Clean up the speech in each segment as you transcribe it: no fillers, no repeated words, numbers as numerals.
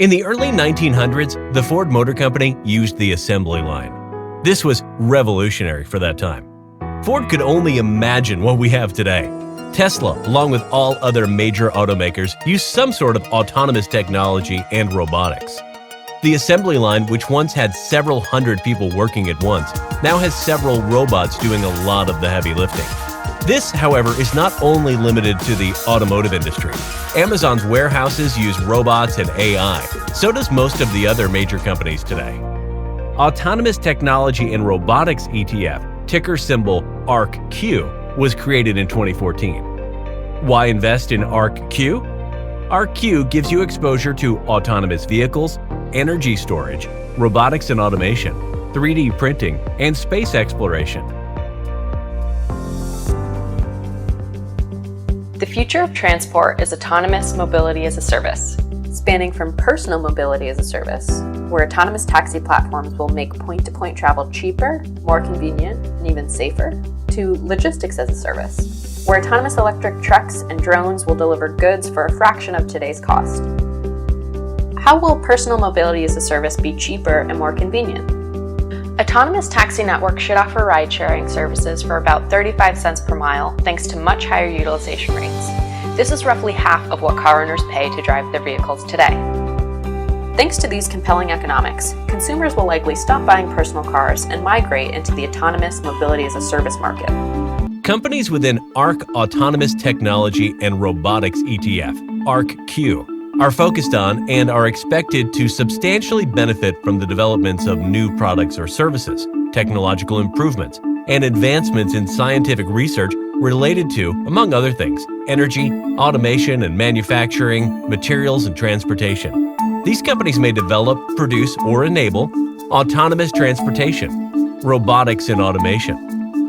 In the early 1900s, the Ford Motor Company used the assembly line. This was revolutionary for that time. Ford could only imagine what we have today. Tesla, along with all other major automakers, used some sort of autonomous technology and robotics. The assembly line, which once had several hundred people working at once, now has several robots doing a lot of the heavy lifting. This, however, is not only limited to the automotive industry. Amazon's warehouses use robots and AI. So does most of the other major companies today. Autonomous Technology and Robotics ETF, ticker symbol ARKQ, was created in 2014. Why invest in ARKQ? ARKQ gives you exposure to autonomous vehicles, energy storage, robotics and automation, 3D printing, and space exploration. The future of transport is autonomous mobility as a service, spanning from personal mobility as a service, where autonomous taxi platforms will make point-to-point travel cheaper, more convenient, and even safer, to logistics as a service, where autonomous electric trucks and drones will deliver goods for a fraction of today's cost. How will personal mobility as a service be cheaper and more convenient? Autonomous taxi networks should offer ride-sharing services for about 35 cents per mile thanks to much higher utilization rates. This is roughly half of what car owners pay to drive their vehicles today. Thanks to these compelling economics, consumers will likely stop buying personal cars and migrate into the autonomous mobility as a service market. Companies within ARK Autonomous Technology and Robotics ETF, ARKQ, are focused on and are expected to substantially benefit from the developments of new products or services, technological improvements, and advancements in scientific research related to, among other things, energy, automation and manufacturing, materials and transportation. These companies may develop, produce, or enable autonomous transportation, robotics and automation,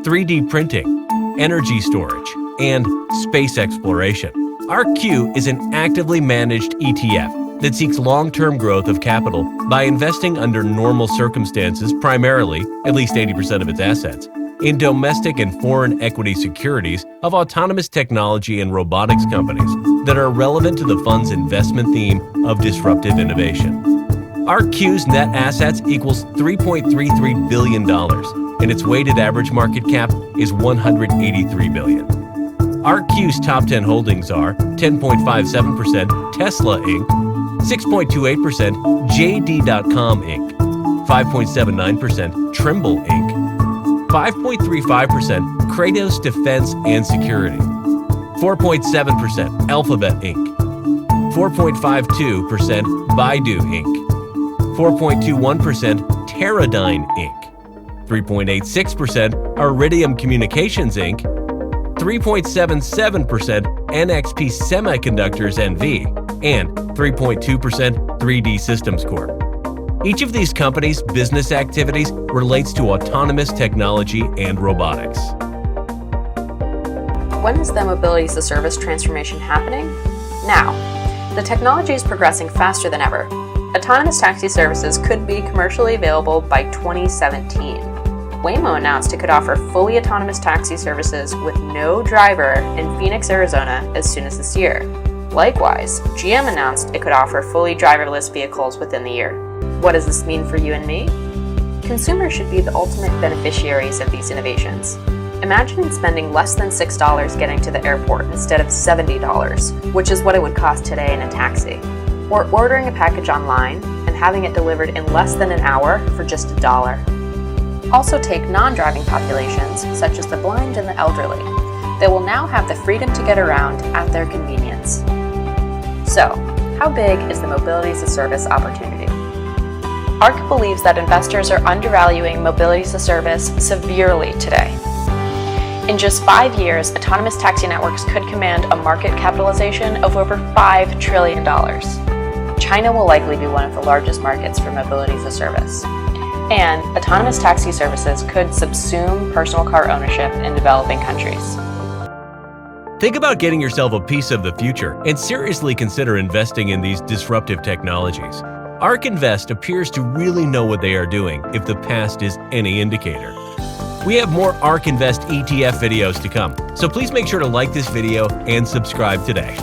3D printing, energy storage, and space exploration. ARKQ is an actively managed ETF that seeks long-term growth of capital by investing under normal circumstances, primarily, at least 80% of its assets, in domestic and foreign equity securities of autonomous technology and robotics companies that are relevant to the fund's investment theme of disruptive innovation. ARKQ's net assets equals $3.33 billion, and its weighted average market cap is $183 billion. ARKQ's top 10 holdings are 10.57% Tesla Inc., 6.28% JD.com Inc., 5.79% Trimble Inc., 5.35% Kratos Defense and Security, 4.7% Alphabet Inc., 4.52% Baidu Inc., 4.21% Teradyne Inc., 3.86% Iridium Communications Inc., 3.77% NXP Semiconductors NV, and 3.2% 3D Systems Corp. Each of these companies' business activities relates to autonomous technology and robotics. When is the mobility as a service transformation happening? Now. The technology is progressing faster than ever. Autonomous taxi services could be commercially available by 2017. Waymo announced it could offer fully autonomous taxi services with no driver in Phoenix, Arizona as soon as this year. Likewise, GM announced it could offer fully driverless vehicles within the year. What does this mean for you and me? Consumers should be the ultimate beneficiaries of these innovations. Imagine spending less than $6 getting to the airport instead of $70, which is what it would cost today in a taxi. Or ordering a package online and having it delivered in less than an hour for just $1. Also take non-driving populations, such as the blind and the elderly. They will now have the freedom to get around at their convenience. So, how big is the mobility as a service opportunity? ARK believes that investors are undervaluing mobility as a service severely today. In just 5 years, autonomous taxi networks could command a market capitalization of over $5 trillion. China will likely be one of the largest markets for mobility as a service. And autonomous taxi services could subsume personal car ownership in developing countries. Think about getting yourself a piece of the future and seriously consider investing in these disruptive technologies. ARK Invest appears to really know what they are doing if the past is any indicator. We have more ARK Invest ETF videos to come, so please make sure to like this video and subscribe today.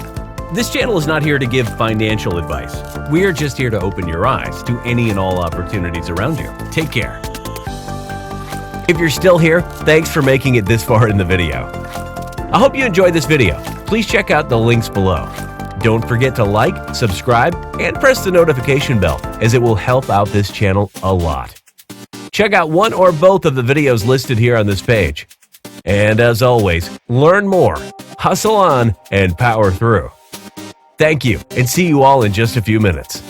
This channel is not here to give financial advice. We are just here to open your eyes to any and all opportunities around you. Take care. If you're still here, thanks for making it this far in the video. I hope you enjoyed this video. Please check out the links below. Don't forget to like, subscribe, and press the notification bell, as it will help out this channel a lot. Check out one or both of the videos listed here on this page. And as always, learn more, hustle on, and power through. Thank you, and see you all in just a few minutes.